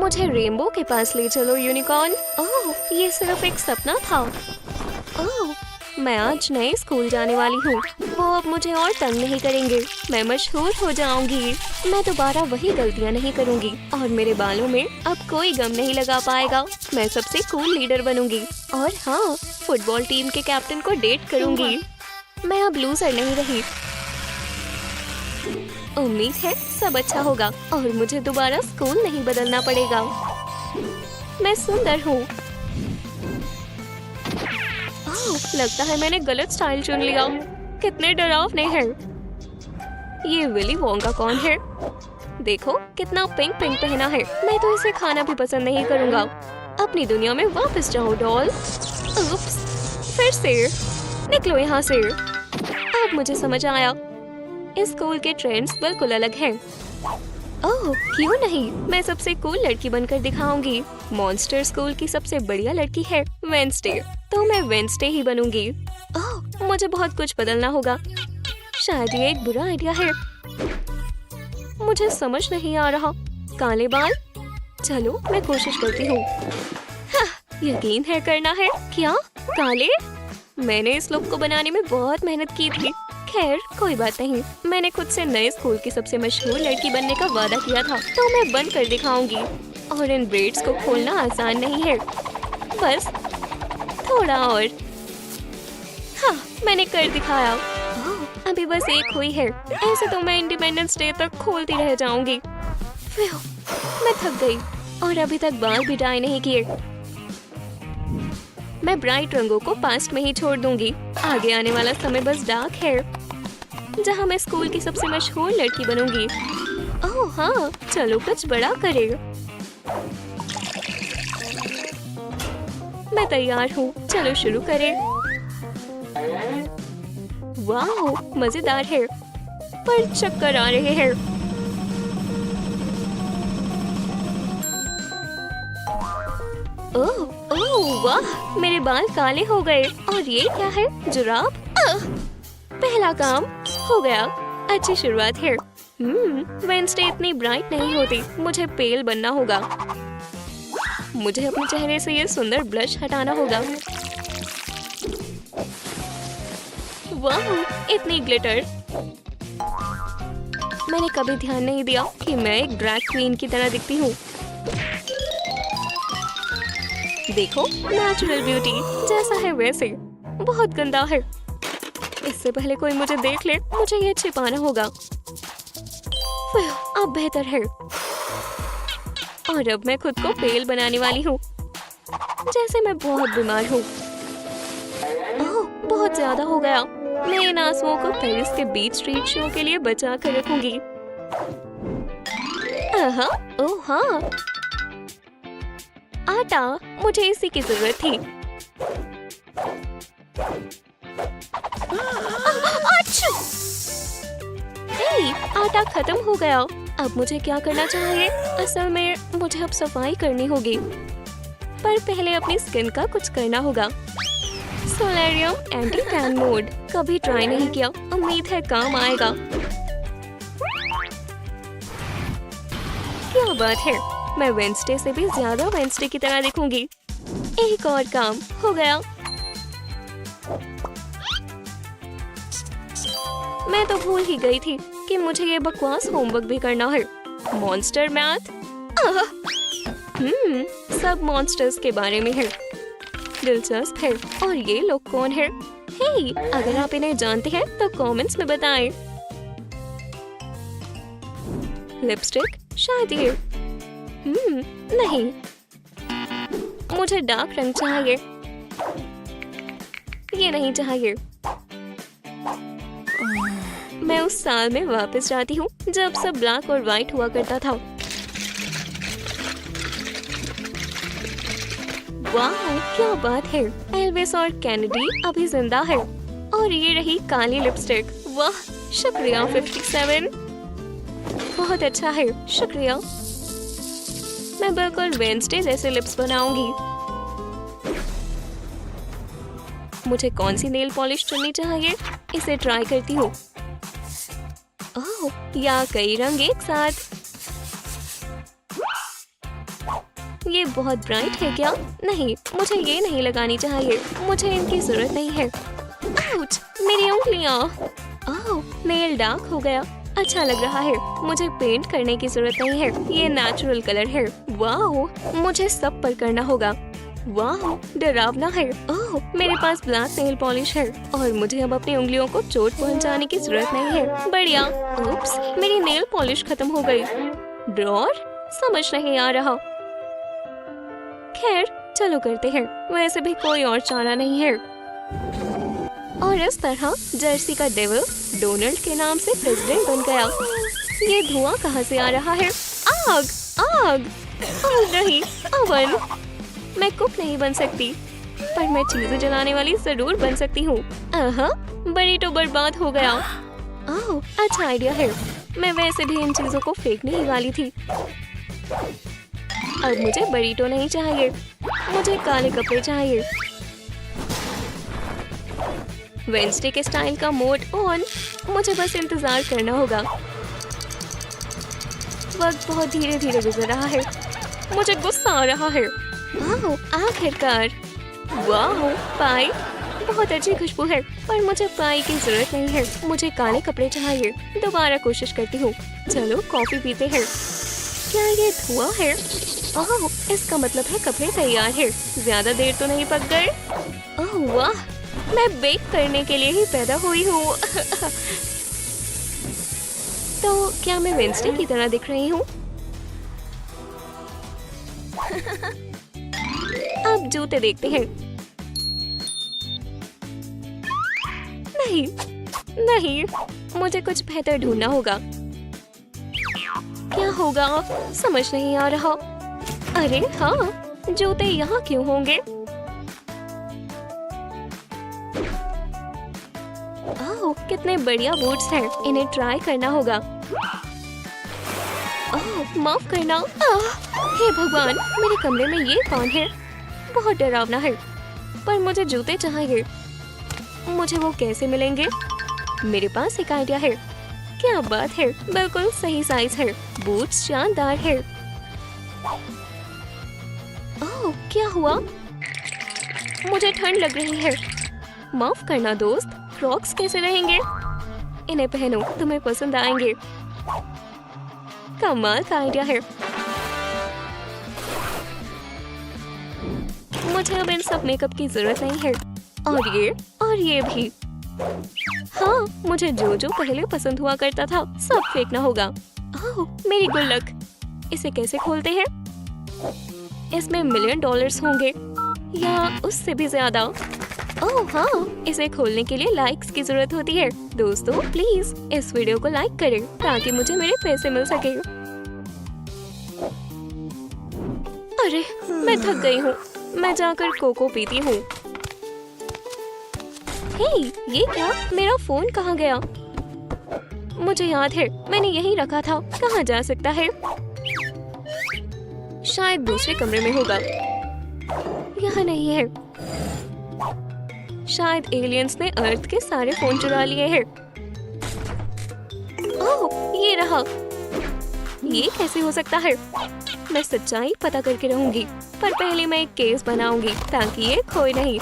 मुझे रेनबो के पास ले चलो यूनिकॉर्न। ओह, ये सिर्फ एक सपना था। ओह, मैं आज नए स्कूल जाने वाली हूँ। वो अब मुझे और तंग नहीं करेंगे। मैं मशहूर हो जाऊंगी। मैं दोबारा वही गलतियाँ नहीं करूँगी और मेरे बालों में अब कोई गम नहीं लगा पाएगा। मैं सबसे कूल लीडर बनूंगी और हाँ, फुटबॉल टीम के कैप्टन को डेट करूँगी। मैं अब लूजर नहीं रही। उम्मीद है सब अच्छा होगा और मुझे दोबारा स्कूल नहीं बदलना पड़ेगा। मैं सुंदर हूँ। लगता है मैंने गलत स्टाइल चुन लिया। कितने डरावने हैं। ये विली वोंका कौन है? देखो कितना पिंक पिंक पहना है। मैं तो इसे खाना भी पसंद नहीं करूँगा। अपनी दुनिया में वापस जाओ डॉल। उप्स, फिर से निकलो यहाँ से। अब मुझे समझ आया, इस स्कूल के ट्रेंड्स बिल्कुल अलग हैं। ओह, क्यों नहीं, मैं सबसे कूल लड़की बनकर दिखाऊंगी। मॉन्स्टर स्कूल की सबसे बढ़िया लड़की है वेंसडे, तो मैं वेंसडे ही बनूंगी। ओह, मुझे बहुत कुछ बदलना होगा। शायद ये एक बुरा आइडिया है। मुझे समझ नहीं आ रहा। काले बाल, चलो मैं कोशिश करती हूँ। हाँ, यकीन है करना है। क्या काले? मैंने इस लुक को बनाने में बहुत मेहनत की थी। खैर कोई बात नहीं, मैंने खुद से नए स्कूल की सबसे मशहूर लड़की बनने का वादा किया था, तो मैं बन कर दिखाऊंगी। और इन ब्रेड्स को खोलना आसान नहीं है, बस थोड़ा और। हाँ, मैंने कर दिखाया। अभी बस एक हुई है। ऐसे तो मैं इंडिपेंडेंस डे तक खोलती रह जाऊंगी। मैं थक गई और अभी तक बाल भी डाई नहीं किए। मैं ब्राइट रंगों को पास्ट में ही छोड़ दूंगी। आगे आने वाला समय बस डार्क है, जहाँ मैं स्कूल की सबसे मशहूर लड़की बनूंगी। ओह हाँ, चलो कुछ बड़ा करें। मैं तैयार हूँ, चलो शुरू करें। वाह, मजेदार है, पर चक्कर आ रहे हैं। ओह ओह वाह, मेरे बाल काले हो गए। और ये क्या है, जुराब? पहला काम हो गया। अच्छी शुरुआत है। वेंसडे इतनी ब्राइट नहीं होती। मुझे पेल बनना होगा। मुझे अपने चेहरे से ये सुंदर ब्लश हटाना होगा। वाह, इतनी ग्लिटर। मैंने कभी ध्यान नहीं दिया कि मैं एक ड्रैग क्वीन की तरह दिखती हूँ। देखो, नेचुरल ब्यूटी जैसा है वैसे। बहुत गंदा है। इससे पहले कोई मुझे देख ले, मुझे ये छिपाना होगा। अब बेहतर है। और अब मैं खुद को पेल बनाने वाली हूँ, जैसे मैं बहुत बीमार हूँ। ओह, बहुत ज्यादा हो गया। मैं इन आंसुओं को पेरिस के बीच स्ट्रीट शो के लिए बचा कर रखूंगी। ओह हाँ, आटा, मुझे इसी की जरूरत थी। हे, आटा खत्म हो गया। अब मुझे क्या करना चाहिए? असल में मुझे अब सफाई करनी होगी, पर पहले अपनी स्किन का कुछ करना होगा। सोलेरियम एंटी टैन मोड कभी ट्राई नहीं किया, उम्मीद है काम आएगा। क्या बात है, मैं वेंसडे से भी ज्यादा वेंसडे की तरह दिखूंगी। एक और काम हो गया। मैं तो भूल ही गई थी कि मुझे ये बकवास होमवर्क भी करना है। Monster math. सब मॉन्स्टर्स के बारे में है। दिलचस्प है। और ये लोग कौन है? हे, अगर आप इन्हें जानते हैं तो कमेंट्स में बताएं। लिपस्टिक, शायद ये। नहीं, मुझे डार्क रंग चाहिए। ये नहीं चाहिए। मैं उस साल में वापस जाती हूँ जब सब ब्लैक और व्हाइट हुआ करता था। वाह, क्या बात है। एल्विस और कैनेडी अभी जिंदा है। और ये रही काली लिपस्टिक। वाह, शुक्रिया 57। बहुत अच्छा है, शुक्रिया। मैं बिल्कुल वेंसडे जैसे लिप्स बनाऊंगी। मुझे कौन सी नेल पॉलिश चुननी चाहिए? इसे ट्राई करती हूँ। ओह, या कई रंग एक साथ। ये बहुत ब्राइट है क्या? नहीं, मुझे ये नहीं लगानी चाहिए। मुझे इनकी जरूरत नहीं है। आउच, मेरी उंगलियां। ओह, नेल डार्क हो गया। अच्छा लग रहा है। मुझे पेंट करने की जरूरत नहीं है। ये नेचुरल कलर है। वाओ, मुझे सब पर करना होगा। वाह, डरावना है। ओह, मेरे पास ब्लैक नेल पॉलिश है और मुझे अब अपनी उंगलियों को चोट पहुंचाने की जरूरत नहीं है। बढ़िया। उप्स, मेरी नेल पॉलिश खत्म हो गई। ड्रॉर? समझ नहीं आ रहा। खैर, चलो करते हैं। वैसे भी कोई और चारा नहीं है। और इस तरह जर्सी का डेविल डोनाल्ड के नाम से प्रेसिडेंट बन गया। ये धुआं कहाँ से आ रहा है? आग! आग! आग नहीं, ओवन! मैं कुक नहीं बन सकती, पर मैं चीजें जलाने वाली जरूर बन सकती हूँ। बरीटो बर्बाद हो गया। ओह, अच्छा आइडिया है। मैं वैसे भी इन चीजों को फेंकने ही वाली थी। अब मुझे बरीटो नहीं चाहिए, मुझे काले कपड़े चाहिए। वेडनेसडे के स्टाइल का मोड ऑन। मुझे बस इंतजार करना होगा। वक्त बहुत धीरे धीरे गुजर रहा है। मुझे गुस्सा आ रहा है। आखिरकार। वाह, पाई! बहुत अच्छी खुशबू है, पर मुझे पाई की जरूरत नहीं है। मुझे काले कपड़े चाहिए। दोबारा कोशिश करती हूँ। चलो कॉफी पीते हैं। क्या ये धुआं है? ओह, इसका मतलब है कपड़े तैयार है। ज्यादा देर तो नहीं पक गए। ओह वाह, मैं बेक करने के लिए ही पैदा हुई हूँ। तो क्या मैं वेडनेसडे की तरह दिख रही हूँ? अब जूते देखते हैं। नहीं, नहीं, मुझे कुछ बेहतर ढूंढना होगा। क्या होगा? समझ नहीं आ रहा। अरे हाँ, जूते यहाँ क्यों होंगे? ओह, कितने बढ़िया बूट्स हैं। इन्हें ट्राई करना होगा। ओह, माफ करना। हे भगवान, मेरे कमरे में ये कौन है? बहुत डरावना है। पर मुझे जूते चाहिए। मुझे वो कैसे मिलेंगे? मेरे पास एक आइडिया है। क्या बात है, बिल्कुल सही साइज है। बूट्स शानदार है। ओह, क्या हुआ? मुझे ठंड लग रही है। माफ करना दोस्त, क्रॉक्स कैसे रहेंगे? इन्हें पहनो, तुम्हें पसंद आएंगे। कमाल का आइडिया है। मुझे अब इन सब मेकअप की जरूरत नहीं है। और ये भी। हाँ, मुझे जो पहले पसंद हुआ करता था सब फेंकना होगा। ओह, मेरी गुल्लक। इसे कैसे खोलते हैं? इसमें $1,000,000 होंगे या उससे भी ज्यादा। ओह हाँ, इसे खोलने के लिए लाइक्स की जरूरत होती है। दोस्तों प्लीज इस वीडियो को लाइक करें ताकि मुझे मेरे पैसे मिल सके। अरे, मैं थक गई हूँ। मैं जाकर कोको पीती हूँ। हे, ये क्या? मेरा फोन कहाँ गया? मुझे याद है, मैंने यहीं रखा था। कहाँ जा सकता है? शायद दूसरे कमरे में होगा। यहाँ नहीं है। शायद एलियंस ने अर्थ के सारे फोन चुरा लिए हैं। ओह, ये रहा। ये कैसे हो सकता है? मैं सच्चाई पता करके रहूंगी, पर पहले मैं एक केस बनाऊंगी ताकि ये खोए नहीं।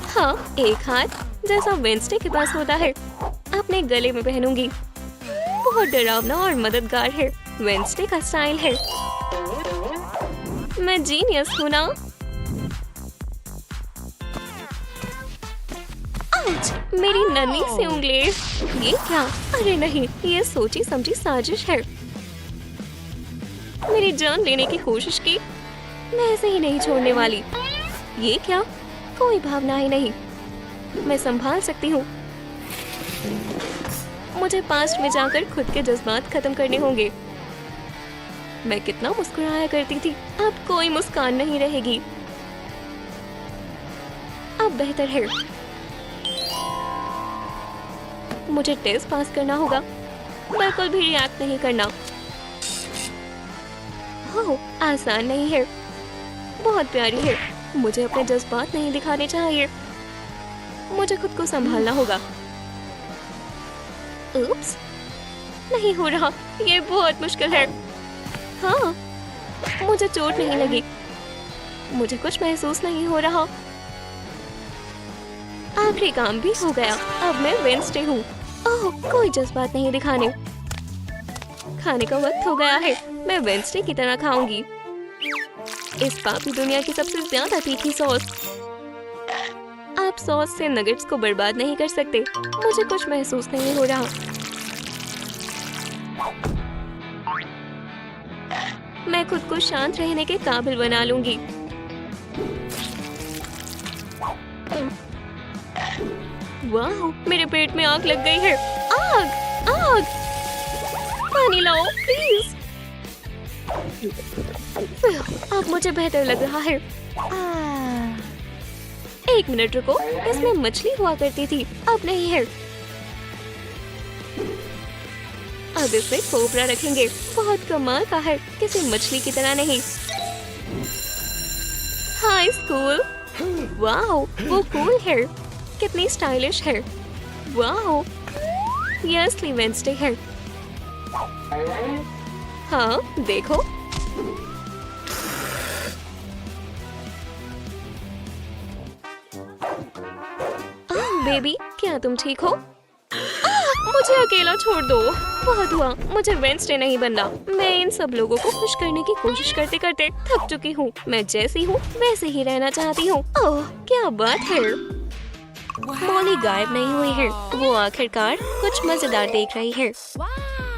हाँ, एक हाथ जैसा वेडनेसडे के पास होता है, अपने गले में पहनूंगी। बहुत डरावना और मददगार है। वेडनेसडे का स्टाइल है। मैं जीनियस हूँ ना? आउच, मेरी नन्ही सी उंगली। ये क्या? अरे नहीं, ये सोची समझी साजिश है। मेरी जान लेने की कोशिश की। मैं ऐसे ही नहीं छोड़ने वाली। ये क्या? कोई भावना ही नहीं। मैं संभाल सकती हूँ। मुझे पास्ट में जाकर खुद के जज्बात खत्म करने होंगे। मैं कितना मुस्कुराया करती थी, अब कोई मुस्कान नहीं रहेगी। अब बेहतर है। मुझे टेस्ट पास करना होगा। बिल्कुल भी रिएक्ट नहीं करना। ओह, आसान नहीं है। बहुत प्यारी है। मुझे अपने जज्बात नहीं दिखाने चाहिए। मुझे खुद को संभालना होगा। उप्स, नहीं हो रहा। ये बहुत मुश्किल है। हाँ, मुझे चोट नहीं लगी। मुझे कुछ महसूस नहीं हो रहा। आखिरी काम भी हो गया। अब मैं वेडनेसडे हूँ। ओह, कोई जज्बात नहीं दिखाने। खाने का वक्त हो गया है। मैं वेडनेसडे की तरह खाऊंगी। इस पापी दुनिया की सबसे ज्यादा तीखी सॉस। आप सॉस से नगेट्स को बर्बाद नहीं कर सकते। मुझे कुछ महसूस नहीं हो रहा। मैं खुद को शांत रहने के काबिल बना लूंगी। वाह, मेरे पेट में आग लग गई है। आग, आग! पानी लाओ प्लीज। अब मुझे बेहतर लग रहा है। एक मिनट रुको, इसमें मछली हुआ करती थी, अब नहीं है। अब इसमें कोबरा रखेंगे। बहुत कमाल का है, किसी मछली की तरह नहीं। High school. वाह, वो कूल है। कितनी स्टाइलिश है। वाह, ये असली वेडनेसडे है। हाँ, देखो। बेबी, क्या तुम ठीक हो? मुझे अकेला छोड़ दो। बहुत हुआ, मुझे वेडनेसडे नहीं बनना। मैं इन सब लोगों को खुश करने की कोशिश करते करते थक चुकी हूँ। मैं जैसी हूँ वैसे ही रहना चाहती हूँ। ओह, क्या बात है। मॉली गायब नहीं हुई है। वो आखिरकार कुछ मजेदार देख रही है।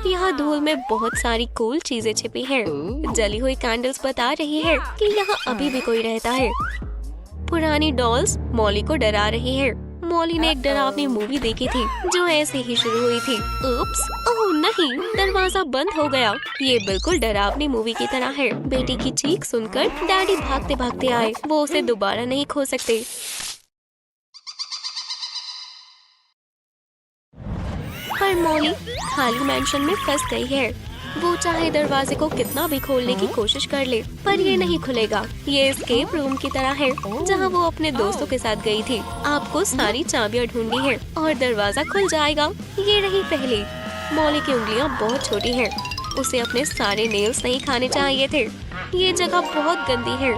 यहाँ धूल में बहुत सारी कूल चीजें छिपी हैं। जली हुई कैंडल्स बता रही है कि यहाँ अभी भी कोई रहता है। पुरानी डॉल्स मॉली को डरा रही है। मॉली ने एक डरावनी मूवी देखी थी जो ऐसे ही शुरू हुई थी। उप्स, ओह नहीं, दरवाजा बंद हो गया। ये बिल्कुल डरावनी मूवी की तरह है। बेटी की चीख सुनकर डैडी भागते भागते आए। वो उसे दोबारा नहीं खो सकते। पर मॉली खाली मैंशन में फंस गई है। वो चाहे दरवाजे को कितना भी खोलने की कोशिश कर ले, पर ये नहीं खुलेगा। ये एस्केप रूम की तरह है जहाँ वो अपने दोस्तों के साथ गई थी। आपको सारी चाबियां ढूंढनी है और दरवाजा खुल जाएगा। ये रही पहली। मॉली की उंगलियां बहुत छोटी हैं। उसे अपने सारे नेल्स नहीं खाने चाहिए थे। ये जगह बहुत गंदी है।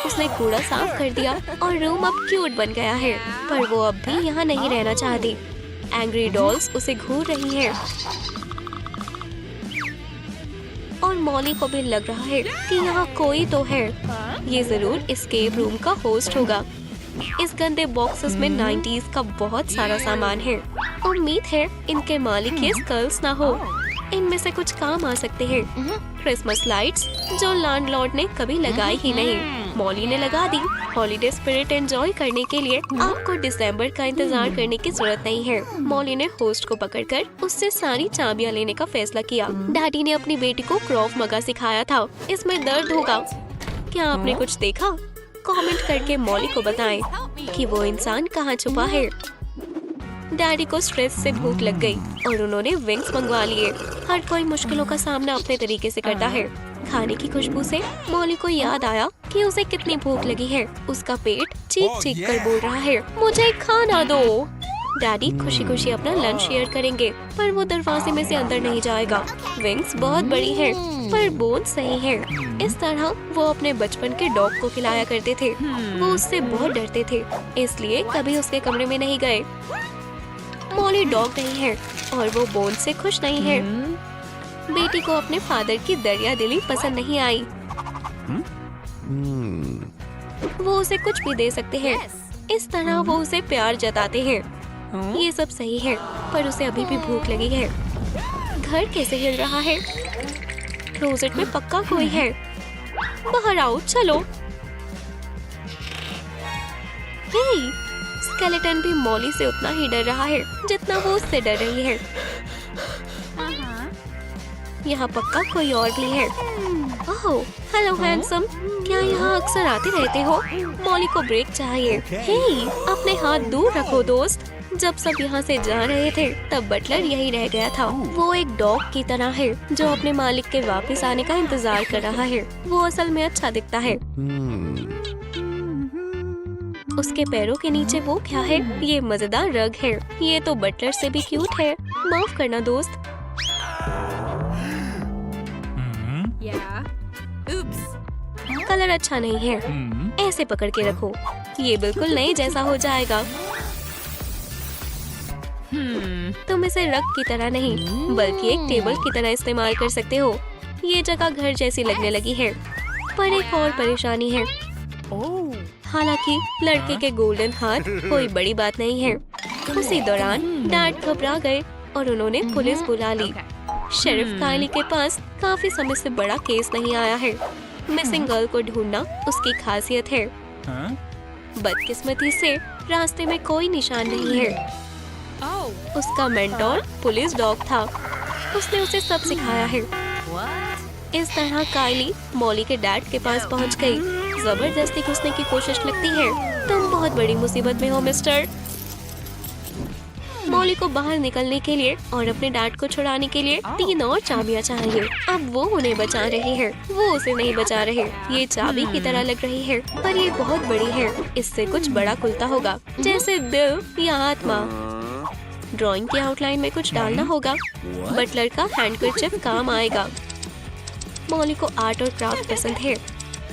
उसने कूड़ा साफ कर दिया और रूम अब क्यूट बन गया है। पर वो अब भी यहाँ नहीं रहना चाहती। एंग्री डॉल्स उसे घूर रही है और मॉली को भी लग रहा है कि यहाँ कोई तो है। ये जरूर एस्केप रूम का होस्ट होगा। इस गंदे बॉक्सेस में 90s का बहुत सारा सामान है। उम्मीद है इनके मालिक ये स्कल्स ना हो। इनमें से कुछ काम आ सकते हैं। क्रिसमस लाइट्स जो लैंडलॉर्ड ने कभी लगाई ही नहीं, मॉली ने लगा दी। हॉलिडे स्पिरिट एंजॉय करने के लिए आपको दिसंबर का इंतजार करने की जरूरत नहीं है। मॉली ने होस्ट को पकड़कर उससे सारी चाबियां लेने का फैसला किया। डैडी ने अपनी बेटी को क्रॉफ मगा सिखाया था। इसमें दर्द होगा। क्या आपने कुछ देखा? कमेंट करके मॉली को बताएं कि वो इंसान कहाँ छुपा है। डैडी को स्ट्रेस से भूख लग गई और उन्होंने विंग्स मंगवा लिए। हर कोई मुश्किलों का सामना अपने तरीके से करता है। खाने की खुशबू से मॉली को याद आया कि उसे कितनी भूख लगी है। उसका पेट चीख चीख कर बोल रहा है, मुझे खाना दो। डैडी खुशी खुशी अपना लंच शेयर करेंगे, पर वो दरवाजे में से अंदर नहीं जाएगा। विंग्स बहुत बड़ी है, पर बोन सही है। इस तरह वो अपने बचपन के डॉग को खिलाया करते थे। वो उससे बहुत डरते थे, इसलिए कभी उसके कमरे में नहीं गए। मॉली डॉग नहीं है और वो बोन से खुश नहीं है। बेटी को अपने फादर की दरिया दिली पसंद नहीं आई। वो उसे कुछ भी दे सकते हैं। इस तरह वो उसे प्यार जताते हैं। ये सब सही है, पर उसे अभी भी भूख लगी है। घर कैसे हिल रहा है? क्लोजेट में पक्का कोई है। बाहर आओ, चलो। हे, स्केलेटन भी मॉली से उतना ही डर रहा है जितना वो उससे डर रही है। यहाँ पक्का कोई और भी है। ओह, हेलो हैंडसम, क्या यहाँ अक्सर आते रहते हो? मॉली को ब्रेक चाहिए। हे, अपने हाथ दूर रखो दोस्त। जब सब यहाँ से जा रहे थे तब बटलर यही रह गया था। वो एक डॉग की तरह है जो अपने मालिक के वापस आने का इंतजार कर रहा है। वो असल में अच्छा दिखता है। उसके पैरों के नीचे वो क्या है? ये मजेदार रग है। ये तो बटलर से भी क्यूट है। माफ करना दोस्त। कलर अच्छा नहीं है। ऐसे पकड़ के रखो, ये बिल्कुल नए जैसा हो जाएगा। तुम इसे रग की तरह नहीं बल्कि एक टेबल की तरह इस्तेमाल कर सकते हो। ये जगह घर जैसी लगने लगी है, पर एक और परेशानी है। हालांकि लड़के के गोल्डन हाथ कोई बड़ी बात नहीं है। उसी दौरान डैड घबरा गए और उन्होंने पुलिस बुला ली। शेरिफ कायली के पास काफी समय से बड़ा केस नहीं आया है। मिसिंग गर्ल को ढूंढना उसकी खासियत है। बदकिस्मती से रास्ते में कोई निशान नहीं है। उसका मेंटोर पुलिस डॉग था। उसने उसे सब सिखाया है। इस तरह कायली मॉली के डैड के पास पहुंच गई। जबरदस्ती घुसने की कोशिश लगती है। तुम बहुत बड़ी मुसीबत में हो मिस्टर। मॉली को बाहर निकलने के लिए और अपने डैड को छुड़ाने के लिए 3 और चाबियां चाहिए। अब वो उन्हें बचा रहे हैं, वो उसे नहीं बचा रहे। ये चाबी की तरह लग रही है, पर ये बहुत बड़ी है। इससे कुछ बड़ा खुलता होगा, जैसे दिल या आत्मा। ड्राइंग की आउटलाइन में कुछ डालना होगा। बटलर का हैंडकरचिफ काम आएगा। मॉली को आर्ट और क्राफ्ट पसंद है,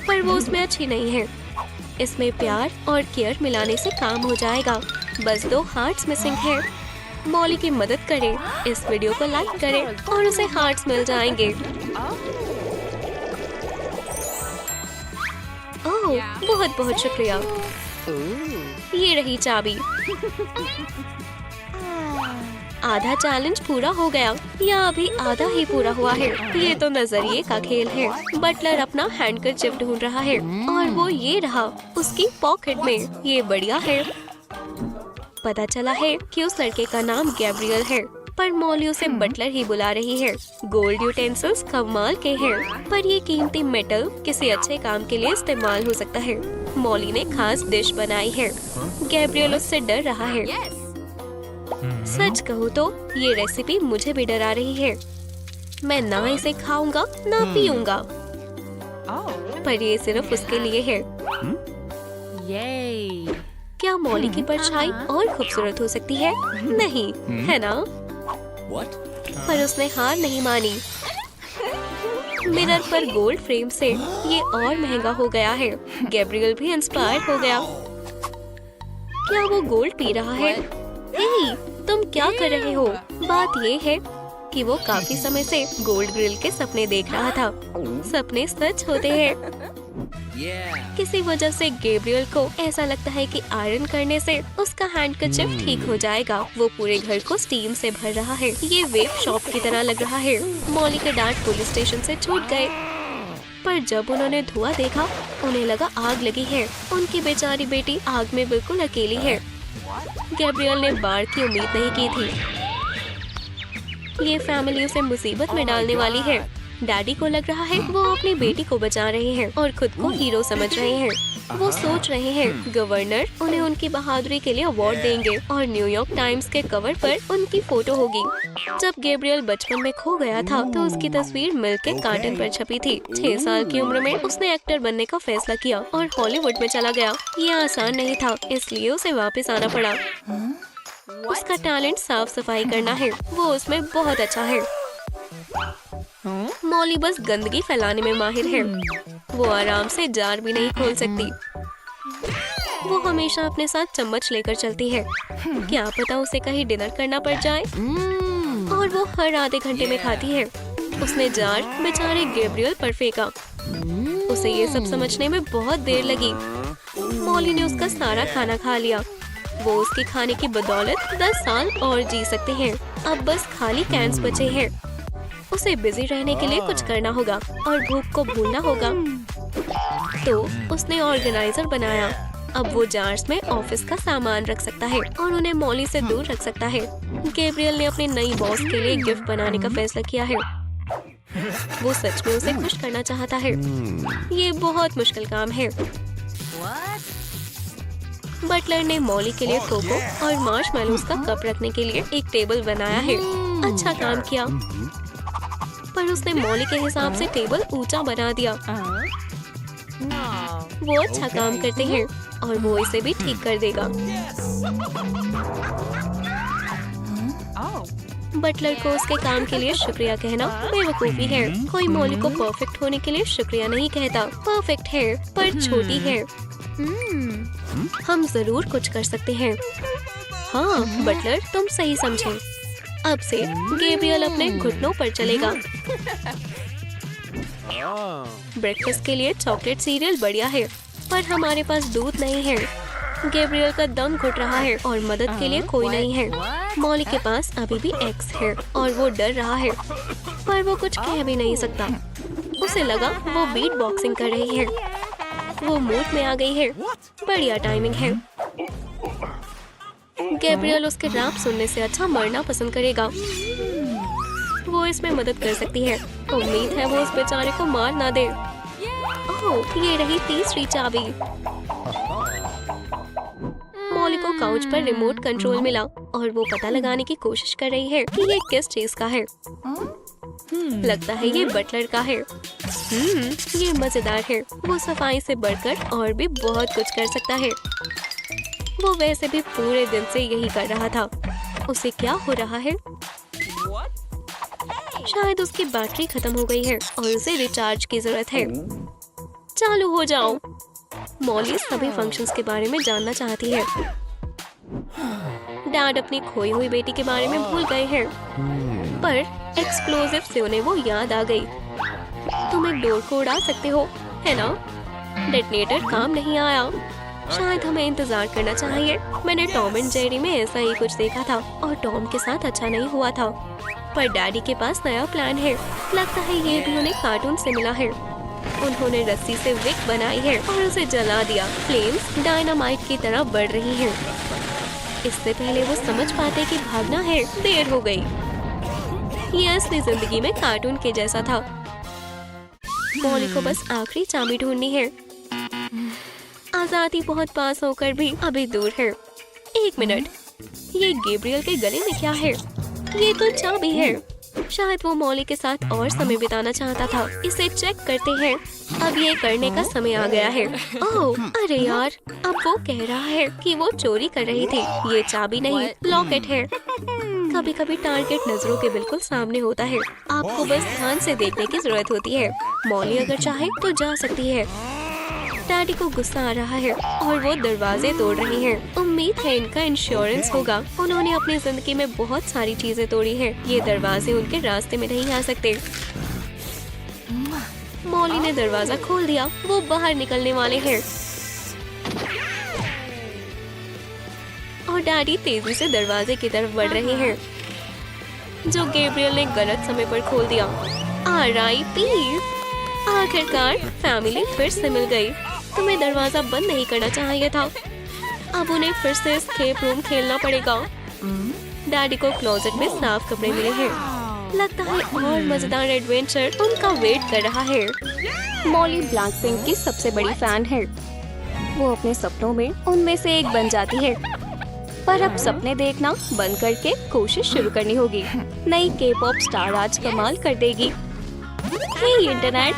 पर वो उसमें अच्छी नहीं है। इसमें प्यार और केयर मिलाने से काम हो जाएगा। बस 2 हार्ट्स मिसिंग है। मॉली की मदद करें, इस वीडियो को लाइक करें और उसे हार्ट्स मिल जाएंगे। ओह, बहुत बहुत शुक्रिया। ये रही चाबी। आधा चैलेंज पूरा हो गया, या अभी आधा ही पूरा हुआ है। ये तो नजरिए का खेल है। बटलर अपना हैंडकरचिफ ढूंढ रहा है और वो ये रहा उसकी पॉकेट में। ये बढ़िया है। पता चला है कि उस लड़के का नाम गैब्रियल है, पर मॉली उसे बटलर ही बुला रही है। गोल्ड यूटेंसिल्स कमाल के हैं, पर ये कीमती मेटल किसी अच्छे काम के लिए इस्तेमाल हो सकता है। मॉली ने खास डिश बनाई है। गैब्रियल उससे डर रहा है। सच कहूँ तो ये रेसिपी मुझे भी डरा रही है। मैं ना इसे खाऊंगा ना पीऊंगा, पर ये सिर्फ उसके लिए है। क्या मॉली की परछाई और खूबसूरत हो सकती है? नहीं, है ना? पर उसने हार नहीं मानी। मिरर पर गोल्ड फ्रेम से ये और महंगा हो गया है। गैब्रियल भी इंस्पायर हो गया। क्या वो गोल्ड पी रहा है? हे, तुम क्या कर रहे हो? बात ये है कि वो काफी समय से गोल्ड ग्रिल के सपने देख रहा था। सपने सच होते हैं। किसी वजह से गैब्रियल को ऐसा लगता है कि आयरन करने से उसका हैंडकरचिफ ठीक हो जाएगा। वो पूरे घर को स्टीम से भर रहा है। ये वेब शॉप की तरह लग रहा है। मॉली के डैड पुलिस स्टेशन से छूट गए, पर जब उन्होंने धुआं देखा उन्हें लगा आग लगी है। उनकी बेचारी बेटी आग में बिल्कुल अकेली है। गैब्रियल ने बाढ़ की उम्मीद नहीं की थी। ये फैमिली उसे मुसीबत में डालने वाली है। डैडी को लग रहा है वो अपनी बेटी को बचा रहे हैं और खुद को हीरो समझ रहे हैं। वो सोच रहे हैं गवर्नर उन्हें उनकी बहादुरी के लिए अवार्ड देंगे और न्यूयॉर्क टाइम्स के कवर पर उनकी फोटो होगी। जब गैब्रियल बचपन में खो गया था तो उसकी तस्वीर मिल्क के कार्टन पर छपी थी। 6 साल की उम्र में उसने एक्टर बनने का फैसला किया और हॉलीवुड में चला गया। ये आसान नहीं था, इसलिए उसे वापस आना पड़ा। उसका टैलेंट साफ सफाई करना है, वो उसमें बहुत अच्छा है। मॉली बस गंदगी फैलाने में माहिर है। वो आराम से जार भी नहीं खोल सकती। वो हमेशा अपने साथ चम्मच लेकर चलती है। क्या पता उसे कहीं डिनर करना पड़ जाए, और वो हर आधे घंटे में खाती है। उसने जार बेचारे गैब्रियल पर फेंका। उसे ये सब समझने में बहुत देर लगी। मॉली ने उसका सारा खाना खा लिया। वो उसके खाने की बदौलत 10 साल और जी सकते हैं। अब बस खाली कैंस बचे हैं। उसे बिजी रहने के लिए कुछ करना होगा और भूख को भूलना होगा। तो उसने ऑर्गेनाइजर बनाया। अब वो जार्स में ऑफिस का सामान रख सकता है और उन्हें मॉली से दूर रख सकता है। गैब्रियल ने अपने नई बॉस के लिए गिफ्ट बनाने का फैसला किया है। वो सच में उसे खुश करना चाहता है। ये बहुत मुश्किल काम है। बटलर ने मॉली के लिए कोको और मार्शमैलोज का कप रखने के लिए एक टेबल बनाया है। अच्छा काम किया, पर उसने मॉली के हिसाब से टेबल ऊंचा बना दिया। वो अच्छा काम करते हैं और वो इसे भी ठीक कर देगा। बटलर को उसके काम के लिए शुक्रिया कहना बेवकूफी है। कोई मॉली को परफेक्ट होने के लिए शुक्रिया नहीं कहता। परफेक्ट है पर छोटी है। हम जरूर कुछ कर सकते हैं। हाँ बटलर, तुम सही समझे। अब से गैब्रियल अपने घुटनों पर चलेगा। ब्रेकफास्ट के लिए चॉकलेट सीरियल बढ़िया है, पर हमारे पास दूध नहीं है। गैब्रियल का दम घुट रहा है और मदद के लिए कोई नहीं है। मॉली के पास अभी भी एक्स है और वो डर रहा है, पर वो कुछ कह भी नहीं सकता। उसे लगा वो बीट बॉक्सिंग कर रही है। वो मूड में आ गई है। बढ़िया टाइमिंग है। गैब्रियल उसके रैप सुनने से अच्छा मरना पसंद करेगा। वो इसमें मदद कर सकती है। उम्मीद है वो उस बेचारे को मार ना दे। ओह, ये रही तीसरी चाबी। मॉली को काउच पर रिमोट कंट्रोल मिला और वो पता लगाने की कोशिश कर रही है कि ये किस चीज का है। लगता है ये बटलर का है। ये मजेदार है। वो सफाई से बढ़कर और भी बहुत कुछ कर सकता है। वो वैसे भी पूरे दिन से यही कर रहा था। उसे क्या हो रहा है? शायद उसकी बैटरी खत्म हो गई है और उसे रिचार्ज की जरूरत है। चालू हो जाओ। मॉली सभी फंक्शंस के बारे में जानना चाहती है। डैड अपनी खोई हुई बेटी के बारे में भूल गए हैं, पर एक्सप्लोजिव से उन्हें वो याद आ गई। तुम एक डोर को उड़ा सकते हो, है ना? डेटोनेटर काम नहीं आया। शायद हमें इंतजार करना चाहिए। मैंने टॉम एंड जेरी में ऐसा ही कुछ देखा था और टॉम के साथ अच्छा नहीं हुआ था। पर डैडी के पास नया प्लान है। लगता है ये भी उन्हें कार्टून से मिला है। उन्होंने रस्सी से विक बनाई है और उसे जला दिया। फ्लेम्स डायनामाइट की तरह बढ़ रही हैं। इससे पहले वो समझ पाते कि भागना है, देर हो गई। ये असली जिंदगी में कार्टून के जैसा था। मॉली को बस आखिरी चाबी ढूंढनी है। आजादी बहुत पास होकर भी अभी दूर है। एक मिनट, ये गैब्रियल के गले में क्या है? ये तो चाबी है। शायद वो मॉली के साथ और समय बिताना चाहता था। इसे चेक करते हैं। अब ये करने का समय आ गया है। ओह, अरे यार, अब वो कह रहा है कि वो चोरी कर रही थी। ये चाबी नहीं, लॉकेट है। कभी कभी टारगेट नजरों के बिल्कुल सामने होता है। आपको बस ध्यान से देखने की जरूरत होती है। मॉली अगर चाहे तो जा सकती है। डैडी को गुस्सा आ रहा है और वो दरवाजे तोड़ रही हैं। उम्मीद है इनका इंश्योरेंस होगा। उन्होंने अपनी जिंदगी में बहुत सारी चीजें तोड़ी हैं। ये दरवाजे उनके रास्ते में नहीं आ सकते। मॉली ने दरवाजा खोल दिया। वो बाहर निकलने वाले हैं और डैडी तेजी से दरवाजे की तरफ बढ़ रहे हैं, जो गैब्रियल ने गलत समय पर खोल दिया। R.I.P. आखिरकार फैमिली फिर से मिल गई। तुम्हें दरवाजा बंद नहीं करना चाहिए था। अब उन्हें फिर से एस्केप रूम खेलना पड़ेगा। डैडी को क्लोजेट में साफ कपड़े मिले हैं। लगता है और मजेदार एडवेंचर उनका वेट कर रहा है। मॉली ब्लैकपिंक की सबसे बड़ी फैन है। वो अपने सपनों में उनमें से एक बन जाती है, पर अब सपने देखना बंद करके कोशिश शुरू करनी होगी। नई के-पॉप स्टार आज कमाल कर देगी। हे इंटरनेट,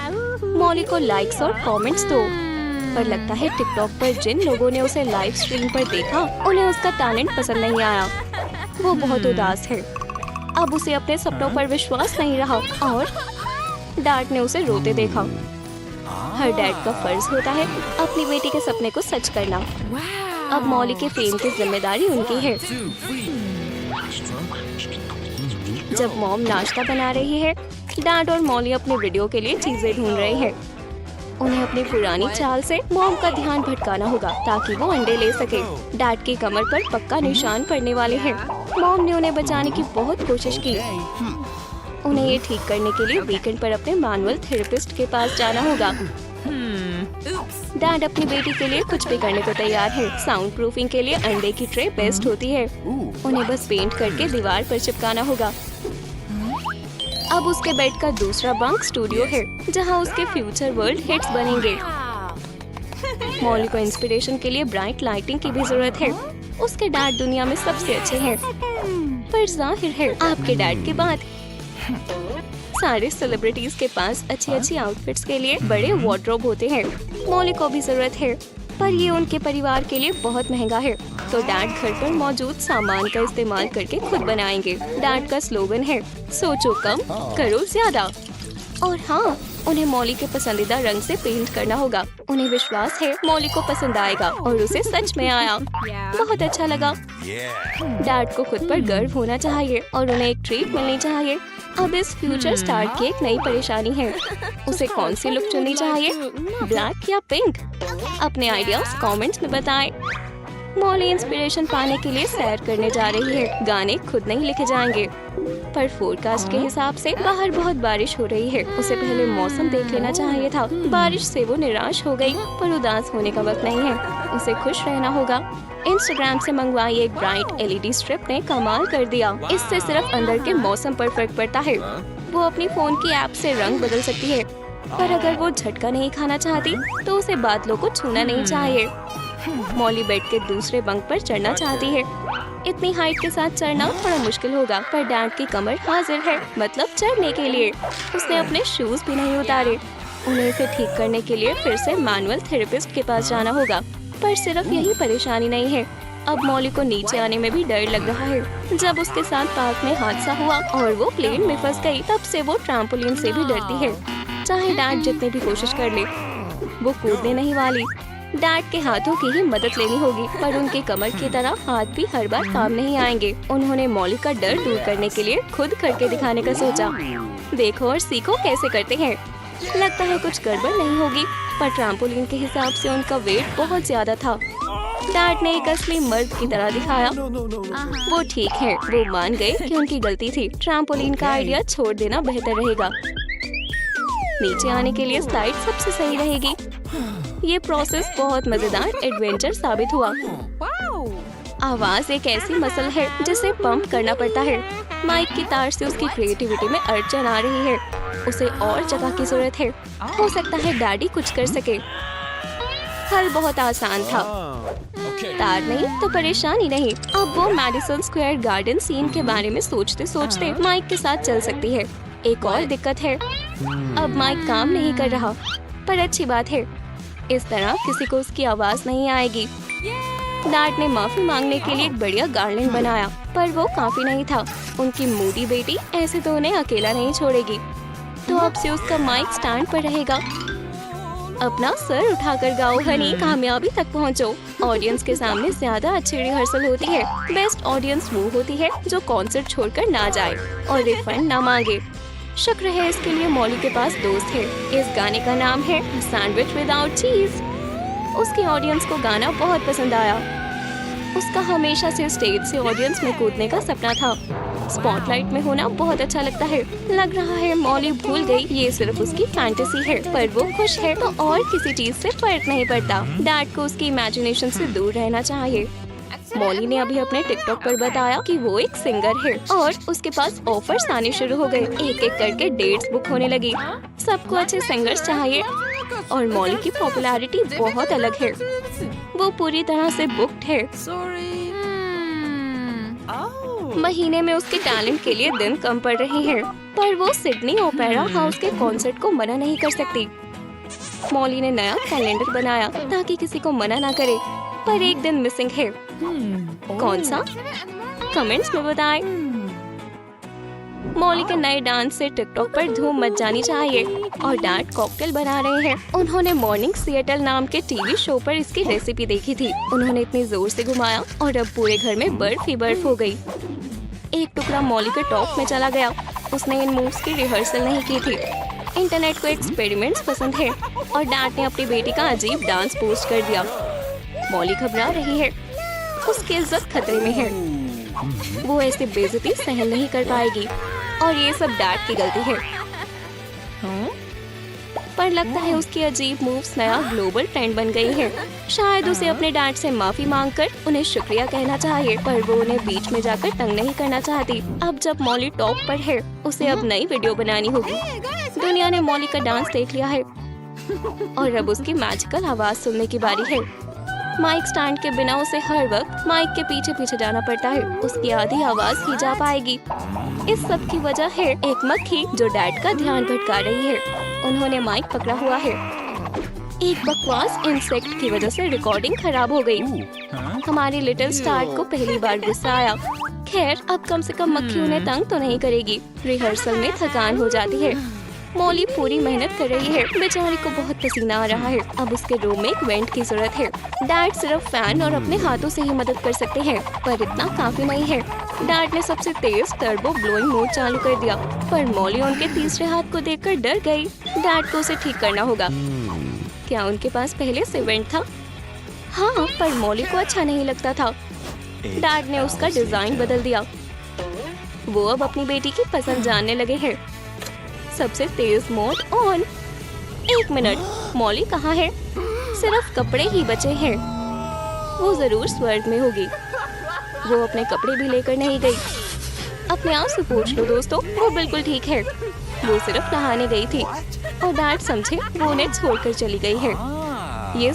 मॉली को लाइक्स और कमेंट्स दो। पर लगता है टिकटॉक पर जिन लोगों ने उसे लाइव स्ट्रीम पर देखा, उन्हें उसका टैलेंट पसंद नहीं आया। वो बहुत उदास है। अब उसे अपने सपनों पर विश्वास नहीं रहा और डैड ने उसे रोते देखा। हर डैड का फर्ज होता है अपनी बेटी के सपने को सच करना। अब मॉली के फेम की जिम्मेदारी उनकी है। जब मॉम नाश्ता बना रही है, डैड और मॉली अपने वीडियो के लिए चीजें ढूंढ रहे हैं। उन्हें अपनी पुरानी चाल से मॉम का ध्यान भटकाना होगा ताकि वो अंडे ले सके। डैड की कमर पर पक्का निशान पड़ने वाले हैं। मॉम ने उन्हें बचाने की बहुत कोशिश की। उन्हें ये ठीक करने के लिए वीकेंड पर अपने मैनुअल थेरेपिस्ट के पास जाना होगा। डैड अपनी बेटी के लिए कुछ भी करने को तैयार है। साउंड प्रूफिंग के लिए अंडे की ट्रे बेस्ट होती है। उन्हें बस पेंट करके दीवार पर चिपकाना होगा। अब उसके बेड का दूसरा बंक स्टूडियो है, जहां उसके फ्यूचर वर्ल्ड हिट्स बनेंगे। मॉली को इंस्पिरेशन के लिए ब्राइट लाइटिंग की भी जरूरत है। उसके डैड दुनिया में सबसे अच्छे हैं, पर जाहिर है आपके डैड के बाद सारे सेलिब्रिटीज के पास अच्छी अच्छी आउटफिट्स के लिए बड़े वार्डरोब होते हैं। मॉली को भी जरूरत है, पर ये उनके परिवार के लिए बहुत महंगा है, तो डैड घर पर मौजूद सामान का इस्तेमाल करके खुद बनाएंगे। डैड का स्लोगन है, सोचो कम करो ज्यादा। और हाँ, उन्हें मॉली के पसंदीदा रंग से पेंट करना होगा। उन्हें विश्वास है मॉली को पसंद आएगा और उसे सच में आया। बहुत अच्छा लगा। डैड को खुद पर गर्व होना चाहिए और उन्हें एक ट्रीट मिलनी चाहिए। अब इस फ्यूचर स्टार की एक नई परेशानी है, उसे कौन सी लुक चुननी चाहिए, ब्लैक या पिंक? अपने आइडियाज कमेंट्स में बताएं। मॉली इंस्पिरेशन पाने के लिए सैर करने जा रही है। गाने खुद नहीं लिखे जाएंगे, पर फोरकास्ट के हिसाब से बाहर बहुत बारिश हो रही है। उसे पहले मौसम देख लेना चाहिए था। बारिश से वो निराश हो गई, पर उदास होने का वक्त नहीं है। उसे खुश रहना होगा। इंस्टाग्राम से मंगवाई एक ब्राइट एलईडी स्ट्रिप ने कमाल कर दिया। इससे सिर्फ अंदर के मौसम पर फर्क पड़ता है। वो अपनी फोन की ऐप से रंग बदल सकती है, पर अगर वो झटका नहीं खाना चाहती तो उसे बादलों को छूना नहीं चाहिए। मॉली बेड के दूसरे बंक पर चढ़ना चाहती है। इतनी हाइट के साथ चढ़ना थोड़ा मुश्किल होगा, पर डैड की कमर हाजिर है, मतलब चढ़ने के लिए। उसने अपने शूज भी नहीं उतारे। उन्हें इसे ठीक करने के लिए फिर से मैनुअल थेरेपिस्ट के पास जाना होगा। पर सिर्फ यही परेशानी नहीं है, अब मॉली को नीचे आने में भी डर लग रहा है। जब उसके साथ पार्क में हादसा हुआ और वो प्लेन में फंस गई, तब से वो ट्रैम्पोलिन से भी डरती है। चाहे डैड जितनी भी कोशिश कर ले, वो कूदने नहीं वाली। डैड के हाथों की ही मदद लेनी होगी, पर उनकी कमर की तरह हाथ भी हर बार काम नहीं आएंगे। उन्होंने मॉली का डर दूर करने के लिए खुद करके दिखाने का सोचा। देखो और सीखो कैसे करते हैं। लगता है कुछ गड़बड़ नहीं होगी, पर ट्रैम्पोलिन के हिसाब से उनका वेट बहुत ज्यादा था। डैड ने एक असली मर्द की तरह दिखाया। वो ठीक है, वो मान गए कि उनकी गलती थी। ट्रैम्पोलिन का आइडिया छोड़ देना बेहतर रहेगा। नीचे आने के लिए स्लाइड सबसे सही रहेगी। ये प्रोसेस बहुत मजेदार एडवेंचर साबित हुआ। आवाज एक ऐसी मसल है जिसे पंप करना पड़ता है। माइक की तार से उसकी क्रिएटिविटी में अड़चन आ रही है। उसे और जगह की जरूरत है। हो सकता है डैडी कुछ कर सके। हल बहुत आसान था। तार नहीं तो परेशानी नहीं। अब वो मैडिसन स्क्वायर गार्डन सीन के बारे में सोचते सोचते माइक के साथ चल सकती है। एक और दिक्कत है, अब माइक काम नहीं कर रहा, पर अच्छी बात है। इस तरह किसी को उसकी आवाज नहीं आएगी। डैड ने माफी मांगने के लिए एक बढ़िया गार्डन बनाया, पर वो काफी नहीं था। उनकी मूडी बेटी ऐसे तो उन्हें अकेला नहीं छोड़ेगी, तो अब से उसका माइक स्टैंड पर रहेगा। अपना सर उठाकर गाओ हनी, कामयाबी तक पहुंचो। ऑडियंस के सामने ज्यादा अच्छी रिहर्सल होती है। बेस्ट ऑडियंस वो होती है जो कॉन्सर्ट छोड़कर ना जाए और रिफंड ना मांगे। शुक्र है इसके लिए मॉली के पास दोस्त है। इस गाने का नाम है सैंडविच विदाउट चीज। उसकी ऑडियंस को गाना बहुत पसंद आया। उसका हमेशा से स्टेज से ऑडियंस में कूदने का सपना था। स्पॉटलाइट में होना बहुत अच्छा लगता है। लग रहा है मॉली भूल गई ये सिर्फ उसकी फैंटेसी है, पर वो खुश है तो और किसी चीज से फर्क नहीं पड़ता। डैड को उसकी इमेजिनेशन से दूर रहना चाहिए। मॉली ने अभी अपने टिकटॉक पर बताया कि वो एक सिंगर है और उसके पास ऑफर्स आने शुरू हो गए। एक एक करके डेट्स बुक होने लगी। सबको अच्छे सिंगर्स चाहिए और मॉली की पॉपुलैरिटी बहुत अलग है। वो पूरी तरह से बुक्ड है। महीने में उसके टैलेंट के लिए दिन कम पड़ रहे हैं, पर वो सिडनी ओपेरा हाउस के कॉन्सर्ट को मना नहीं कर सकती। मॉली ने नया कैलेंडर बनाया ताकि किसी को मना ना करे, पर एक दिन मिसिंग है। कौन सा? कमेंट्स में बताएं। मॉली के नए डांस से टिकटॉक पर धूम मच जानी चाहिए और डैड कॉकटेल बना रहे हैं। उन्होंने मॉर्निंग सिएटल नाम के टीवी शो पर इसकी रेसिपी देखी थी। उन्होंने इतनी जोर से घुमाया और अब पूरे घर में बर्फ ही बर्फ हो गई। एक टुकड़ा मॉली के टॉप में चला गया। उसने इन मूव्स की रिहर्सल नहीं की थी। इंटरनेट को एक्सपेरिमेंट्स पसंद है और डैड ने अपनी बेटी का अजीब डांस पोस्ट कर दिया। मॉली घबरा रही है। उसकी इज्जत खतरे में है। वो ऐसी बेइज्जती सहन नहीं कर पाएगी और ये सब डैड की गलती है। पर लगता है उसकी अजीब मूव्स नया ग्लोबल ट्रेंड बन गई है। शायद उसे अपने डैड से माफी मांगकर उन्हें शुक्रिया कहना चाहिए, पर वो उन्हें बीच में जाकर तंग नहीं करना चाहती। अब जब मॉली टॉप पर है, उसे अब नई वीडियो बनानी होगी। दुनिया ने मॉली का डांस देख लिया है और अब उसकी मैजिकल आवाज सुनने की बारी है। माइक स्टैंड के बिना उसे हर वक्त माइक के पीछे पीछे जाना पड़ता है। उसकी आधी आवाज ही जा पाएगी। इस सब की वजह है एक मक्खी जो डैड का ध्यान भटका रही है। उन्होंने माइक पकड़ा हुआ है। एक बकवास इंसेक्ट की वजह से रिकॉर्डिंग खराब हो गई। हमारी लिटिल स्टार को पहली बार गुस्सा आया। खैर, अब कम से कम मक्खी उन्हें तंग तो नहीं करेगी। रिहर्सल में थकान हो जाती है। मॉली पूरी मेहनत कर रही है। बेचारी को बहुत पसीना आ रहा है। अब उसके रूम में एक वेंट की जरूरत है। डैड सिर्फ फैन और अपने हाथों से ही मदद कर सकते हैं, पर इतना काफी नहीं है। डैड ने सबसे तेज टर्बो ब्लोइंग मोड चालू कर दिया, पर मॉली उनके तीसरे हाथ को देखकर डर गई। डैड को उसे ठीक करना होगा। क्या उनके पास पहले से वेंट था? हाँ, पर मॉली को अच्छा नहीं लगता था। डैड ने उसका डिजाइन बदल दिया। वो अब अपनी बेटी की पसंद जानने लगे हैं। सबसे तेज मोड ऑन। 1 मिनट, मॉली कहाँ है? सिर्फ कपड़े ही बचे हैं। वो जरूर स्वर्ग में होगी। वो अपने कपड़े भी लेकर नहीं गई। अपने आप से पूछ लो दोस्तों, वो बिल्कुल ठीक है। वो सिर्फ नहाने गई थी और डैड समझे वो उन्हें छोड़कर चली गई है। ये